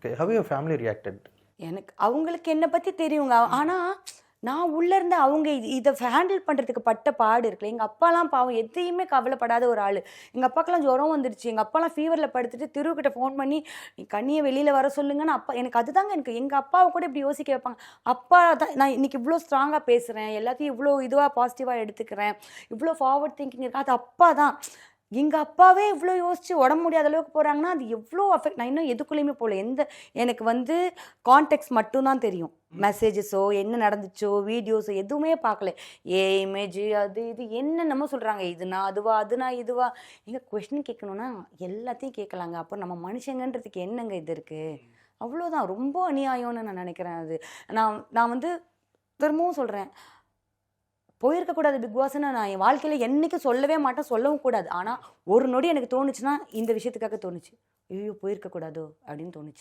Okay. Have your family reacted? எனக்கு அவங்களுக்கு என்னை பற்றி தெரியுங்க. ஆனால் நான் உள்ளேருந்து அவங்க இதை ஹேண்டில் பண்ணுறதுக்கு பட்ட பாடு இருக்குல்ல. எங்கள் அப்பாலாம் பாவம் எதையுமே கவலைப்படாத ஒரு ஆள். எங்கள் அப்பாக்கெல்லாம் ஜுரம் வந்துடுச்சு. எங்கள் அப்பாலாம் ஃபீவரில் படுத்துட்டு திருவுக்கிட்ட ஃபோன் பண்ணி நீ கண்ணியை வெளியில் வர சொல்லுங்கன்னு அப்பா எனக்கு அதுதாங்க எனக்கு எங்கள் அப்பாவை கூட இப்படி யோசிக்க வைப்பாங்க. அப்பா தான் நான் இன்றைக்கி இவ்வளோ ஸ்ட்ராங்காக பேசுகிறேன், எல்லாத்தையும் இவ்வளோ இதுவாக பாசிட்டிவாக எடுத்துக்கிறேன், இவ்வளோ ஃபார்வர்ட் திங்கிங் இருக்கு. அது அப்பா தான். எங்கள் அப்பாவே இவ்வளோ யோசிச்சு உடம்பு முடியாத அளவுக்கு போகிறாங்கன்னா அது எவ்வளோ அஃபெக்ட். நான் இன்னும் எதுக்குள்ளேயுமே போகல. எனக்கு வந்து கான்டெக்ட் மட்டும்தான் தெரியும். மெசேஜஸோ என்ன நடந்துச்சோ வீடியோஸோ எதுவுமே பார்க்கல. இமேஜ் அது இது என்னென்னமோ சொல்கிறாங்க. இதுனா அதுவா, அதுனா இதுவா. எங்கள் கொஸ்டின் கேட்கணுன்னா எல்லாத்தையும் கேட்கலாங்க. அப்போ நம்ம மனுஷங்கன்றதுக்கு என்னங்க இது இருக்குது? அவ்வளோதான். ரொம்ப அநியாயம்னு நான் நினைக்கிறேன். அது நான் வந்து திரும்பவும் சொல்கிறேன், போயிருக்கக்கூடாது பிக் பாஸ்ன்னு நான் என் வாழ்க்கையில் என்றைக்கும் சொல்லவே மாட்டேன், சொல்லவும் கூடாது. ஆனால் ஒரு நொடி எனக்கு தோணுச்சுன்னா இந்த விஷயத்துக்காக தோணுச்சு, ஐயோ போயிருக்கக்கூடாதோ அப்படின்னு தோணுச்சு.